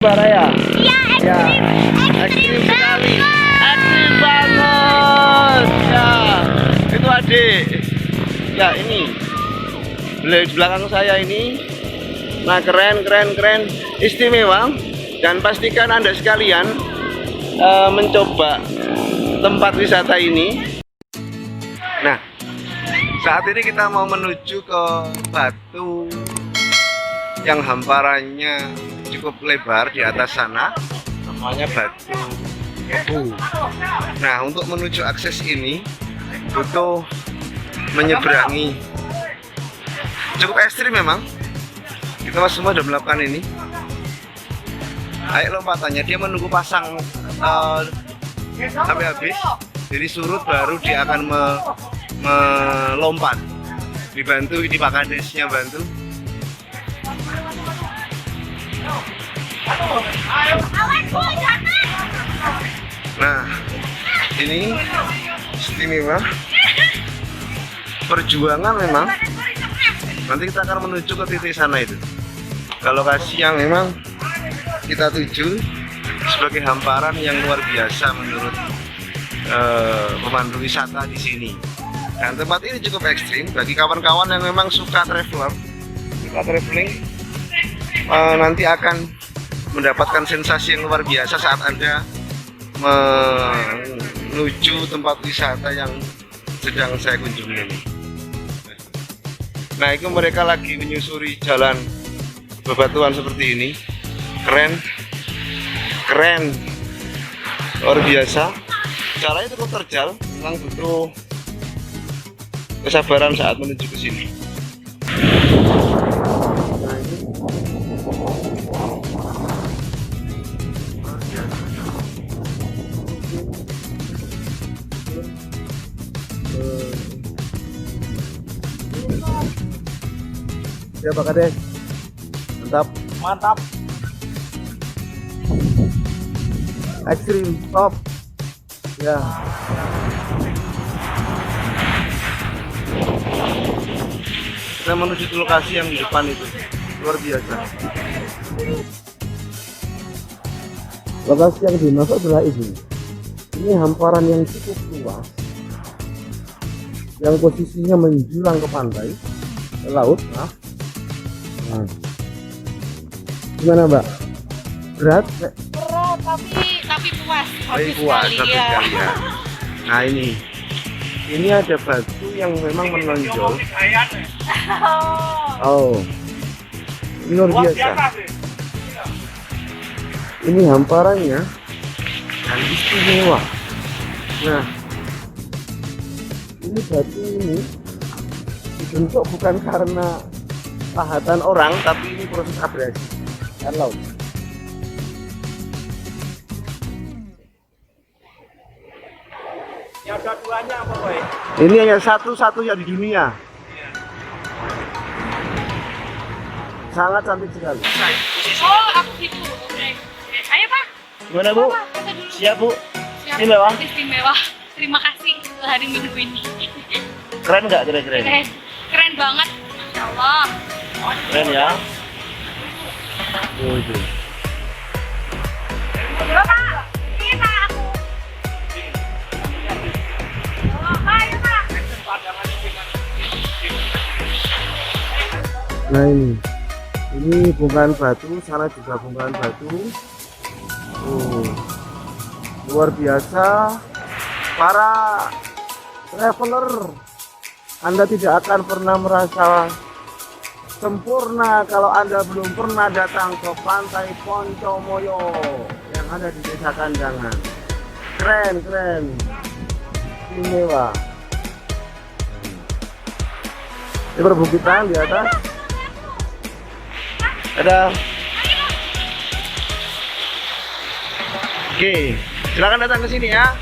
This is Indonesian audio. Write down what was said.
Baraya. Iya, Ekstrim sekali. Ekstrim banget. Ya, itu adik. Ya, ini. Di belakang saya ini. Nah, keren. Istimewa. Dan pastikan Anda sekalian mencoba tempat wisata ini. Nah, saat ini kita mau menuju ke batu yang hamparannya cukup lebar di atas sana, namanya Batu Kebu. Nah, untuk menuju akses ini butuh menyeberangi, cukup ekstrim memang. Kita semua sudah melakukan ini. Ayo lompatannya, dia menunggu pasang sampai habis, jadi surut baru dia akan melompat. Dibantu ini Pak Kadesnya bantu. Nah, ini istimewa, perjuangan memang. Nanti kita akan menuju ke titik sana itu. Ke lokasi yang memang kita tuju sebagai hamparan yang luar biasa menurut pemandu wisata di sini. Dan tempat ini cukup ekstrim bagi kawan-kawan yang memang suka traveling. Nanti akan mendapatkan sensasi yang luar biasa saat Anda menuju tempat wisata yang sedang saya kunjungi ini. Nah, itu mereka lagi menyusuri jalan bebatuan seperti ini. Keren, luar biasa. Caranya cukup terjal, memang butuh kesabaran saat menuju ke sini. Ya Pak Kades, mantap, ekstrim, top, ya. Kita menuju ke lokasi yang di depan itu, luar biasa. Lokasi yang dimaksud adalah ini. Ini hamparan yang cukup luas, yang posisinya menjulang ke pantai, ke laut. Nah, gimana Mbak? Berat, tapi puas. Puas sekali ya. Nah, ini ada batu yang memang menonjol. Oh, ini luar biasa. Ini hamparannya dan istimewa. Nah, ini batu ini dibentuk bukan karena pahatan orang, tapi ini proses abrasi air laut. Ya ada duanya apa Boy? Ini hanya satu-satunya di dunia. Sangat cantik sekali. Oh, aku gitu. Oke. Ayo Pak. Gimana Bu? Kita dulu. Siap Bu? Siap. Istimewa? Istimewa. Terima kasih hari Minggu ini. Keren nggak kira-kira? Keren banget. Masya Allah. Keren ya? Oh itu. Bapak, ini Pak aku. Oh, ayo Pak. Nah ini bongkahan batu, sana juga bongkahan batu. Oh, luar biasa. Para traveler, Anda tidak akan pernah merasa sempurna kalau Anda belum pernah datang ke Pantai Poncomoyo yang ada di Desa Kandangan. Keren, istimewa. Ini perbukitan di atas. Ada. Oke, silakan datang ke sini ya.